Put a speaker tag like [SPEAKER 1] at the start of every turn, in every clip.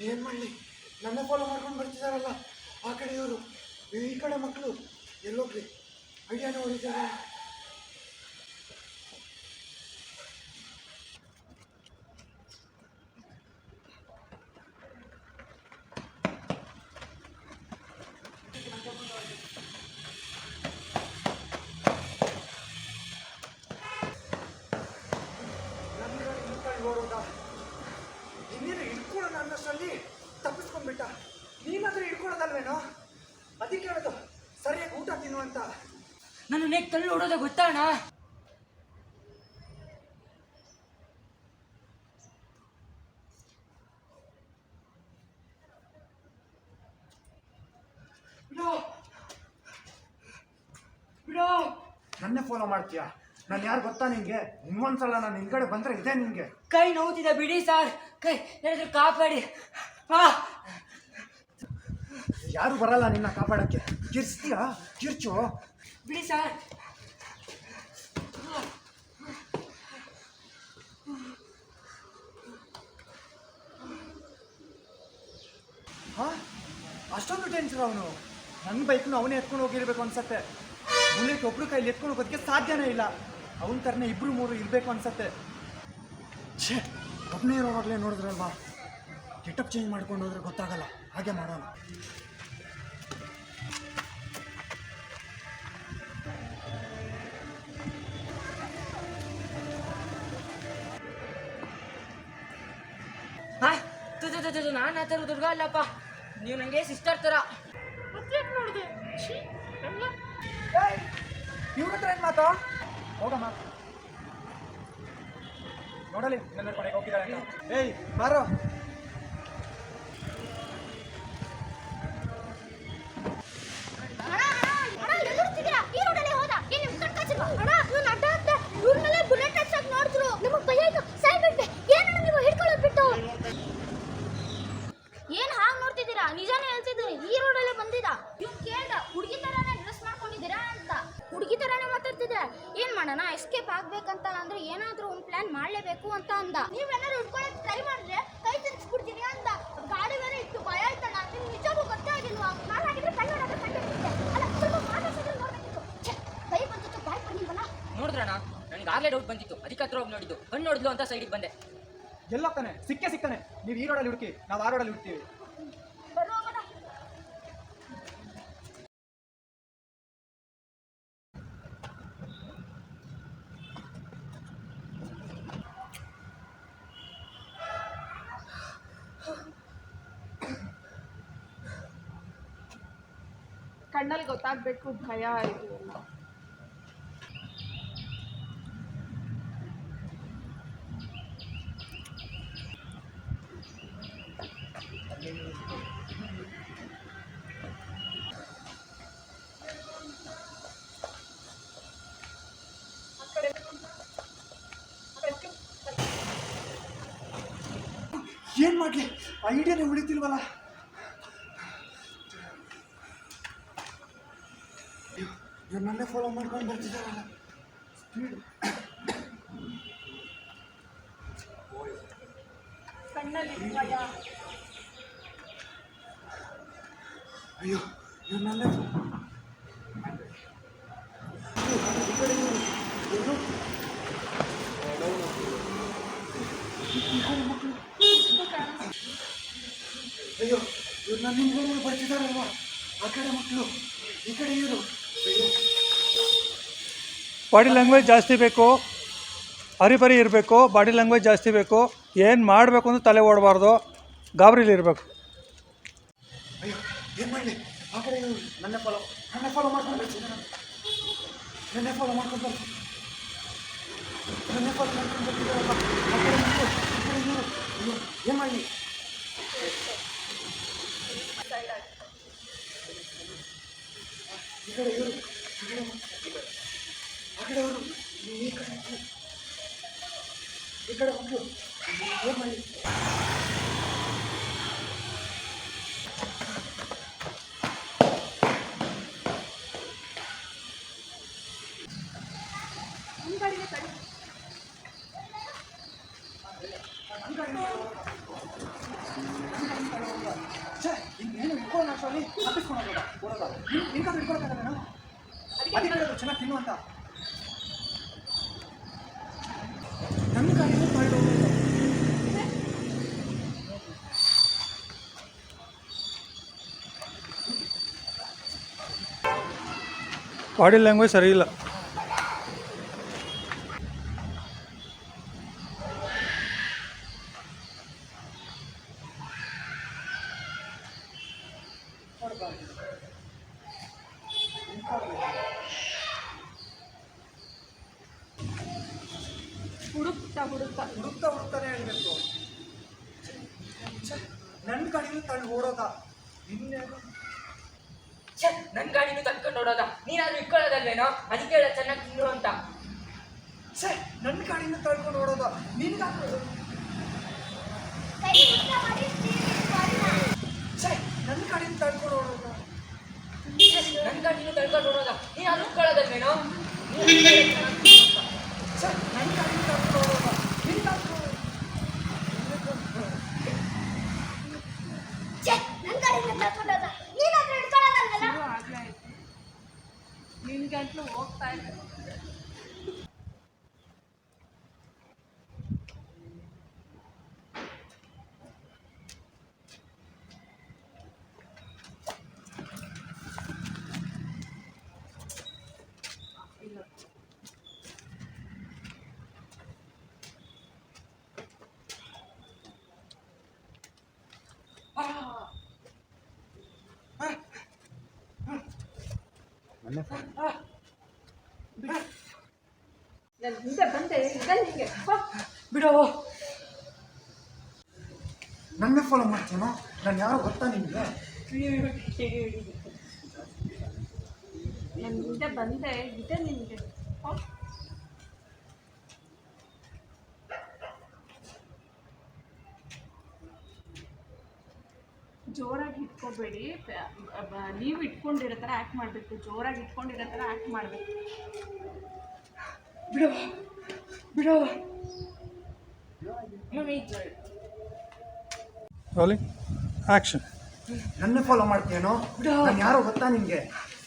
[SPEAKER 1] ಏನು ಮಾಡಲಿ, ನನ್ನ ಫಾಲೋ ಮಾಡ್ಕೊಂಡು ಬರ್ತಿದ್ದಾರಲ್ಲ ಆ ಕಡೆ ಇವರು, ಈ ಕಡೆ ಮಕ್ಕಳು ಎಲ್ಲೋಗ್ಲಿ ಐಡಿಯಾನ ಹೊಡಿತಾರೆ. ಇನ್ನೇನು ಹಿಡ್ಕೊಳ್ಳೋಣ ಅನ್ನೋಷ್ಟರಲ್ಲಿ ತಪ್ಪಿಸ್ಕೊಂಡ್ಬಿಟ್ಟ. ನೀನಾದ್ರೂ ಹಿಡ್ಕೊಳ್ಳೋದಲ್ವೇನೋ? ಅದಕ್ಕೆ ಹೇಳೋದು ಸರಿಯಾಗಿ ಊಟ ತಿನ್ನು ಅಂತ.
[SPEAKER 2] ನನ್ನ ನೆಕ್ ತಳ್ಳಿ ಹೊಡೋದ ಗೊತ್ತಾಣ?
[SPEAKER 1] ನನ್ನೇ ಫಾಲೋ ಮಾಡ್ತೀಯಾ? ನಾನು ಯಾರು ಗೊತ್ತಾ ನಿಂಗೆ? ಇನ್ನೊಂದ್ಸಲ ನಾನು ಹಿಂದ್ಗಡೆ ಬಂದ್ರೆ ಇದೆ ನಿಂಗೆ.
[SPEAKER 2] ಕೈ ನೋವುತ್ತಿದೆ ಬಿಡಿ ಸರ್, ಕೈ ಏನಾದ್ರು ಕಾಪಾಡಿ.
[SPEAKER 1] ಯಾರು ಬರಲ್ಲ ನಿನ್ನ ಕಾಪಾಡಕ್ಕೆ. ಕಿರ್ಸ್ತೀಯಾ? ಕಿರ್ಚು
[SPEAKER 2] ಬಿಡಿ ಸರ್.
[SPEAKER 1] ಅಷ್ಟೊಂದು ಟೆನ್ಷನ್ ಅವನು. ನನ್ನ ಬೈಕ್ನು ಅವನೇ ಎತ್ಕೊಂಡು ಹೋಗಿರ್ಬೇಕು ಅನ್ಸತ್ತೆ. ಬುಲೆಟ್ ಒಬ್ರು ಕೈಲಿ ಎತ್ಕೊಂಡು ಹೋಗೋದಕ್ಕೆ ಸಾಧ್ಯನೇ ಇಲ್ಲ. ಅವನ ಥರನೇ 2-3 ಇರಬೇಕು ಅನ್ಸತ್ತೆ. ಛೇ, ಒಬ್ಬನೇ ಇರೋವಾಗಲೇ ನೋಡಿದ್ರಲ್ವಾ, ಗೆಟಪ್ ಚೇಂಜ್ ಮಾಡ್ಕೊಂಡು ಹೋದ್ರೆ ಗೊತ್ತಾಗಲ್ಲ. ಹಾಗೆ ಮಾಡೋಣ.
[SPEAKER 2] ನಾನು ಆ ಥರ ದುರ್ಗ ಅಲ್ಲಪ್ಪ, ನೀವು ನನಗೆ ಸಿಸ್ಟರ್ ಥರ.
[SPEAKER 3] ನೋಡಿದೆ
[SPEAKER 1] ಇವ್ರ ಹತ್ರ ಏನು ಮಾತು? ಹೋಗಮ್ಮ ನೋಡಲಿ ನನ್ನ ಕಡೆಗೆ ಹೋಗಿದ್ದಾಳೆ. ಏಯ್ ಬಾರೋ.
[SPEAKER 3] ಏನ್ ಹಾಗೆ ನೋಡ್ತಿದ್ದೀರಾ? ನಿಜಾನೇ ಹೇಳ್ತಿದ್ದೀನಿ, ಈ ರೋಡಲ್ಲೇ ಬಂದಿದ್ದ. ಇವ್ ಕೇಳ್ದ ಹುಡುಗಿ ತರಾನೇ ಡ್ರೆಸ್ ಮಾಡ್ಕೊಂಡಿದ್ದೀರಾ ಅಂತ. ಹುಡುಗಿ ತರಾನೇ ಮಾತಾಡ್ತಿದ್ದೆ. ಏನ್ ಮಾಡೋಣ, ಎಸ್ಕೇಪ್ ಆಗ್ಬೇಕಂತ ಅಂದ್ರೆ ಏನಾದ್ರೂ ಒಂದು ಪ್ಲಾನ್ ಮಾಡ್ಲೇಬೇಕು ಅಂತ ಅಂದ. ನೀವೆಲ್ಲರೂ ಹಿಡ್ಕೊಳಕ್ ಟ್ರೈ ಮಾಡಿದ್ರೆ ಕೈ ತಿರ್ಗಿಸ್ಬಿಡ್ತೀನಿ ಅಂದ. ಗಾಡಿ ಬೇರೆ ಇತ್ತು, ಭಯ ಆಯ್ತಣ್ಣ. ನಿಮ್ ನಿಜಕ್ಕೂ ಗೊತ್ತೇ ಆಗಿಲ್ವಾ? ನಾನಾಗಿದ್ರೆ ಕೈ ನೋಡೋದು ಕಂಡಿರ್ತಿದ್ದೆ. ಅಲ್ಲ, ಸ್ವಲ್ಪ ಮಾತಾಡ್ಸಿದ್ರೆ ನೋಡ್ಬೇಕಿತ್ತು. ಕೈ ಬಂದಿತ್ತು, ಬಾಯ್ ಬಂದಿಲ್ವಲ್ಲ.
[SPEAKER 2] ನೋಡಿದ್ರಣ್ಣ, ನನಗೆ ಆಗ್ಲೇ ಡೌಟ್ ಬಂದಿತ್ತು, ಅದಕ್ಕೆ ಹತ್ರ ಹೋಗಿ ನೋಡಿದ್ದು. ಕಣ್ಣು ನೋಡಿದ್ಲು ಅಂತ ಸೈಡಿಗೆ ಬಂದೆ.
[SPEAKER 1] ಎಲ್ಲೋಗ್ತಾನೆ? ಸಿಕ್ತಾನೆ. ನೀವು ಈ ರೋಡಲ್ಲಿ ಹುಡುಕಿ, ನಾವು ಆ ರೋಡಲ್ಲಿ ಹುಡ್ತೀವಿ.
[SPEAKER 4] ಕಣ್ಣಲ್ಲಿ ಗೊತ್ತಾಗಬೇಕು, ಭಯ ಆಯಿತು ಎಲ್ಲ.
[SPEAKER 1] ಏನ್ ಮಾಡ್ಲಿ, ಐಡಿಯಾನೇ ಉಳಿತಿಲ್ವಲ್ಲ. ಇವ್ರು ನನ್ನೇ ಫಾಲೋ ಮಾಡ್ಕೊಂಡು ಬರ್ತಿದ್ದಾರಲ್ಲ. ಸ್ಪೀಡ್.
[SPEAKER 4] ಕಣ್ಣಲ್ಲಿ ಭಯ.
[SPEAKER 1] ಅಯ್ಯೋ, ಇವ್ರು ನನ್ನೇ ಅಯ್ಯೋ, ಇವ್ರು ನನ್ನ ಹಿಂದ್ಗಡೆ ಬರ್ತಿದ್ದಾರಲ್ವಾ, ಆ ಕಡೆ ಮಕ್ಕಳು, ಈ ಕಡೆ ಇವರು. ಅಯ್ಯೋ,
[SPEAKER 5] ಬಾಡಿ ಲ್ಯಾಂಗ್ವೇಜ್ ಜಾಸ್ತಿ ಬೇಕು, ಹರಿಬರಿ ಇರಬೇಕು. ಬಾಡಿ ಲ್ಯಾಂಗ್ವೇಜ್ ಜಾಸ್ತಿ ಬೇಕು. ಏನು ಮಾಡಬೇಕು ಅಂತ ತಲೆ ಓಡಬಾರ್ದು, ಗಾಬರಿಲಿ ಇರಬೇಕು.
[SPEAKER 1] ಅಯ್ಯೋ, ಏನು ಮಾಡಲಿ, ಆ ಕಡೆ ಇವರು ನನ್ನೇ ಫಾಲೋ ಮಾಡ್ಕೊಂಡು ಬರ್ತಿದ್ದಾರೆ. ನನ್ನೇ ಫಾಲೋ ಮಾಡ್ಕೊಂಡು ಬರ್ತಿದ್ದಾರಲ್ಲ, ಆ ಕಡೆ ಮಕ್ಕಳು, ಈ ಕಡೆ ಇವರು. ಅಯ್ಯೋ, ಏನು ಮಾಡಲಿ? ಈ ಕಡೆ ಇವರು, ಆ ಕಡೆ ಅವರು, ಈ ಕಡೆ ಮಕ್ಕಳು, ಈ ಕಡೆ ಮಕ್ಕಳು. ಏನು ಮಾಡಲಿ?
[SPEAKER 2] ಇಟ್ಕೊಳಪ್ಪ.
[SPEAKER 1] ನಿನ್ಕಾದ್ರೂ ಇಟ್ಕೊಳಕ್ಕಾಗಲ್ಲ ಅದಕ್ಕೆ ಹೇಳೋದು ಚೆನ್ನಾಗಿ ತಿನ್ನು ಅಂತ. ನನ್ನ ಗಾಡಿನ ತಳ್ಳಿ ಹೋಗೋದು.
[SPEAKER 5] ಬಾಡಿ ಲ್ಯಾಂಗ್ವೇಜ್ ಸರಿ ಇಲ್ಲ.
[SPEAKER 1] ಹುಡುಕ್ತಾನೆ ಹೇಳ್ಬೇಕು. ನನ್ನ ಗಾಡಿನ ತಳ್ಳಿ ಓಡೋದ.
[SPEAKER 2] ನನ್ನ ಗಾಡಿನೂ ತಡ್ಕೊಂಡು ನೋಡೋದ, ನೀನಾದ್ರೂ ಇಟ್ಕೊಳ್ಳೋದಲ್ವೇನೋ, ಅದಕ್ಕೆ ಹೇಳ ಚೆನ್ನಾಗಿ ತಿನ್ನು ಅಂತ.
[SPEAKER 1] ನನ್ನ ಗಾಡಿನ ತಳ್ಕೊಂಡು ಓಡೋದ. ನಿನ್ಗಾದ್ರು ನನ್ನ ಗಾಡಿನ ತಳ್ಕೊಂಡು ಓಡೋದ.
[SPEAKER 2] ನನ್ನ ಗಾಡಿನೂ ತಡ್ಕೊಂಡು ನೋಡೋದ, ನೀನಾದ್ರೂ ಇಟ್ಕೊಳ್ಳೋದಲ್ವೇನೋ.
[SPEAKER 1] ನನ್ನ ಗಾಡಿನ ತಳ್ಕೊಂಡು ಓಡೋದ. ನಿನ್ಗಾದ್ರು
[SPEAKER 4] ನಿನ್ಗಂಟ್ಲು ಹೋಗ್ತಾ ಇದೆ. ನನ್ನ ಹಿಂದೆ ಬಂದೆ ಇದೆ ನಿಂಗೆ.
[SPEAKER 1] ಬಿಡೋ. ನನ್ನ ಫಾಲೋ ಮಾಡ್ತೀನೋ? ನಾನು ಯಾರೋ ಗೊತ್ತಾ ನಿಮಗೆ?
[SPEAKER 4] ನನ್ನ ಹಿಂದೆ ಬಂದೆ ಇದೆ ನಿನಗೆ. ಜೋರಾಗಿ ಇಟ್ಕೋಬೇಡಿ. ನೀವು ಇಟ್ಕೊಂಡಿರೋ ಥರ ಆ್ಯಕ್ಟ್ ಮಾಡಬೇಕು. ಜೋರಾಗಿ ಇಟ್ಕೊಂಡಿರೋ ಥರ ಆ್ಯಕ್ಟ್ ಮಾಡಬೇಕು.
[SPEAKER 1] ಬಿಡೋ ಬಿಡೋ.
[SPEAKER 5] Rolling action.
[SPEAKER 1] ನನ್ನ ಫಾಲೋ ಮಾಡ್ತೀಯನೋ? ನಾನು ಯಾರೋ ಗೊತ್ತಾ ನಿಮಗೆ?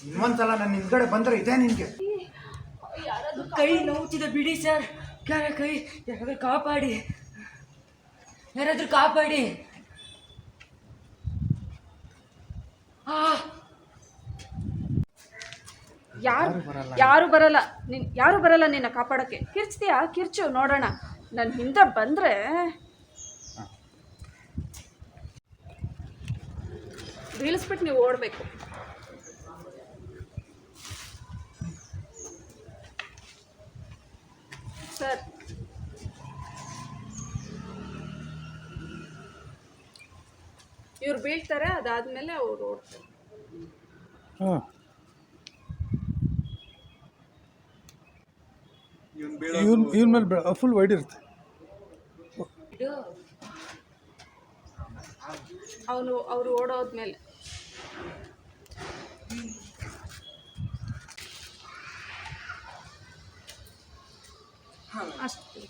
[SPEAKER 1] ಇನ್ನೊಂದ್ಸಲ ನನ್ನ ಹಿಂದ್ಗಡೆ ಬಂದರೆ ಇದೆ ನಿನಗೆ.
[SPEAKER 2] ಕೈ ನೋವುತ್ತಿದೆ ಬಿಡಿ ಸರ್. ಕೈ ಯಾರಾದ್ರೂ ಕಾಪಾಡಿ, ಯಾರಾದ್ರೂ ಕಾಪಾಡಿ.
[SPEAKER 4] ಯಾರು ಬರಲ್ಲ. ಯಾರು ಬರಲ್ಲ ನಿನ್ನ ಕಾಪಾಡೋಕ್ಕೆ. ಕಿರ್ಚ್ತೀಯಾ? ಕಿರ್ಚು ನೋಡೋಣ. ನನ್ನ ಹಿಂದೆ ಬಂದರೆ ಬೀಳಿಸ್ಬಿಟ್ಟು ನೀವು ಓಡಬೇಕು. ಸರ್ ಇವ್ರು ಬೀಳ್ತಾರೆ, ಅದಾದಮೇಲೆ ಅವ್ರು ಓಡ್ತಾರೆ.
[SPEAKER 5] ಹಾಂ, ಇವನ ಮೇಲೆ ಫುಲ್ ವೈಡ್ ಇರುತ್ತೆ.
[SPEAKER 4] ಅವರು ಓಡೋದ್ಮೇಲೆ ಅಷ್ಟು.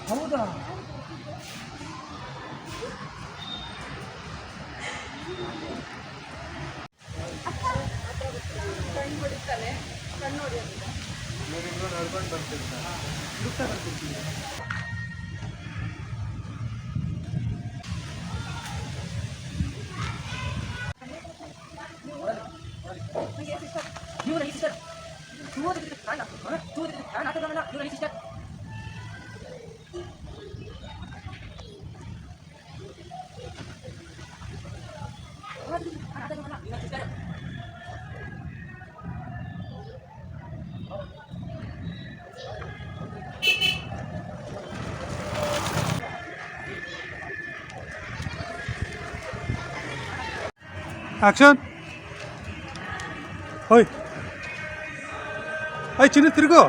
[SPEAKER 1] ಹೌದಾ?
[SPEAKER 4] ಕಣ್ಣು ಹೊಡಿತಾನೆ. ಕಣ್ಣು ಹೊಡಿಯೋದಿಲ್ಲ.
[SPEAKER 1] ನಡ್ಕೊಂಡು ಬರ್ತಿರ್ತಾರೆ. ಹುಡುಕ್ತಾ ಬರ್ತಿರ್ತೀನಿ.
[SPEAKER 5] ಆ್ಯಕ್ಷನ್. ಹೋಯ್ ಆಯ್ ಚಿನ್ನ ತಿರುಗು.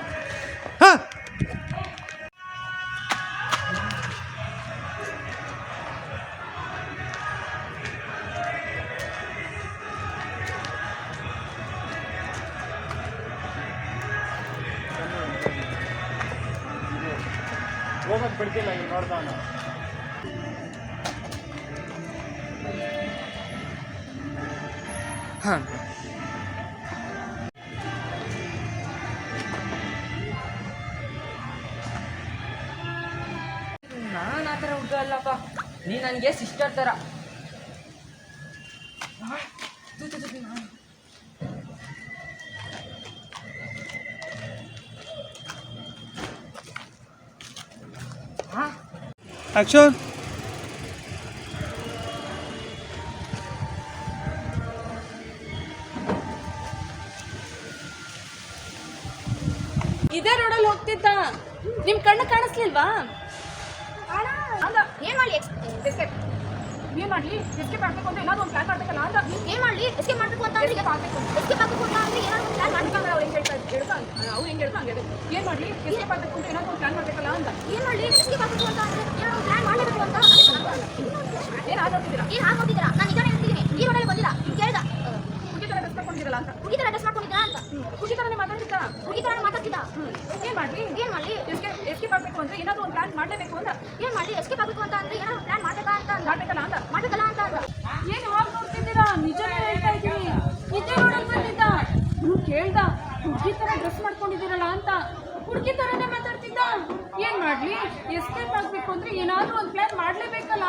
[SPEAKER 5] ಹಾಂ,
[SPEAKER 1] ಬಿಡ್ತಿಲ್ಲ ಈಗ ನೋಡ್ತಾವನು.
[SPEAKER 2] ಹಾಂ ನಾನು ಆ ಥರ ಹುಡುಗ ಅಲ್ಲಪ್ಪ, ನೀ ನನಗೆ ಸಿಸ್ಟರ್ ಥರ. ಹಾಂ
[SPEAKER 5] ಆ್ಯಕ್ಷನ್.
[SPEAKER 4] ಇದೇ ರೋಡಲ್ಲಿ ಹೋಗ್ತಿದ್ದ, ನಿಮ್ ಕಣ್ಣು ಕಾಣಿಸ್ಲಿಲ್ವಾ?
[SPEAKER 3] ಏನ್ ಮಾಡ್ಲಿ
[SPEAKER 4] ಏನ್ ಮಾಡ್ಲಿ? ಎಸ್ಕೇಪ್ ಆಗ್ಬೇಕು ಅಂತ ಏನಾದ್ರು ಒಂದು ಪ್ಲಾನ್ ಮಾಡ್ಬೇಕಲ್ಲ ಅಂತ.
[SPEAKER 3] ಏನ್ ಮಾಡ್ಲಿ ಎಸ್ಕೇಪ್ ಮಾಡ್ಬೇಕು ಅಂತ ಅಂದ್ರೆ ಎಸ್ಕೇಪ್ ಆಗ್ಬೇಕು ಅಂತ ಅಂದ್ರೆ ಏನಾದ್ರು ಪ್ಲಾನ್ ಮಾಡ್ಬೇಕಂದ್ರೆ ಅವ್ರು ಹೆಂಗ್ ಹೇಳ್ತಾರೆ
[SPEAKER 4] ಏನ್ ಮಾಡ್ಲಿ? ಎಸ್ಕೇಪ್ ಆಗ್ಬೇಕು ಅಂತ ಏನಾದ್ರು ಒಂದು ಪ್ಲಾನ್ ಮಾಡ್ಬೇಕಲ್ಲ ಅಂತ.
[SPEAKER 3] ಏನ್ ಮಾಡ್ಲಿ ಎಸ್ಕೇಪ್ ಆಗ್ಬೇಕು ಅಂತ ಅಂದ್ರೆ ಏನಾದ್ರು ಪ್ಲಾನ್ ಮಾಡಬೇಕು ಅಂತ
[SPEAKER 4] ಏನ್ ಆಗೋಗ್ತಿದ್ದೀರಾ?
[SPEAKER 3] ಏನ್ ಹಾಕೋತಿದ್ದೀರಾ? ನಾನು ನಿಜಾನೇ ಹೇಳ್ತಿದ್ದೀನಿ. ಈ ರೋಡಲ್ಲಿ ಬಂದಿಲ್ಲ, ನೀವು ಕೇಳ್ದ
[SPEAKER 4] ಹುಡುಗಿ ತರ ಡ್ರೆಸ್ ಮಾಡ್ಕೊಂಡಿದ್ದೀರಲ್ಲ ಅಂತ.
[SPEAKER 3] ಹುಡುಗಿ ತರ ಡ್ರೆಸ್ ಮಾಡ್ಕೊಂಡಿದ್ದೀರಾ ಅಂತ.
[SPEAKER 4] ಹುಡುಗಿ ತರನೇ ಮಾತಾಡ್ತಿದ್ದ.
[SPEAKER 3] ಹುಡುಗಿ ತರ ಮಾತಾಡ್ತಿದ್ದ.
[SPEAKER 4] ಏನ್ ಮಾಡ್ಲಿ?
[SPEAKER 3] ಏನ್ ಮಾಡ್ಲಿ
[SPEAKER 4] ಎಸ್ಕೇಪ್ ಆಗ್ಬೇಕು ಅಂದ್ರೆ ಏನಾದ್ರು ಒಂದು ಪ್ಲಾನ್ ಮಾಡ್ಲೇಬೇಕು ಅಂತ.
[SPEAKER 3] ಏನ್ ಮಾಡ್ಲಿ ಎಸ್ಕೇಪ್ ಆಗ್ಬೇಕು ಅಂತ ಅಂದ್ರೆ ಏನಾದ್ರು ಪ್ಲಾನ್ ಮಾಡ್ಬೇಕಲ್ಲ ಅಂತ ಅಂದ.
[SPEAKER 4] ಏನ್ ಹಾಗೆ ನೋಡ್ತಿದ್ದೀರಾ? ನಿಜನೇ ಹೇಳ್ತಾ ಇದ್ದೀನಿ, ಇದೇ ರೋಡಲ್ಲಿ ಬಂದಿದ್ದ. ಕೇಳ್ದ ಹುಡುಗಿ ತರ ಡ್ರೆಸ್ ಮಾಡ್ಕೊಂಡಿದ್ದೀರಲ್ಲ ಅಂತ. ಹುಡುಗಿ ತರನೇ ಮಾತಾಡ್ತಿದ್ದ. ಏನ್ ಮಾಡ್ಲಿ? ಎಸ್ಕೇಪ್ ಆಗ್ಬೇಕು ಅಂದ್ರೆ ಏನಾದ್ರು ಒಂದು ಪ್ಲಾನ್ ಮಾಡ್ಲೇಬೇಕಲ್ಲ.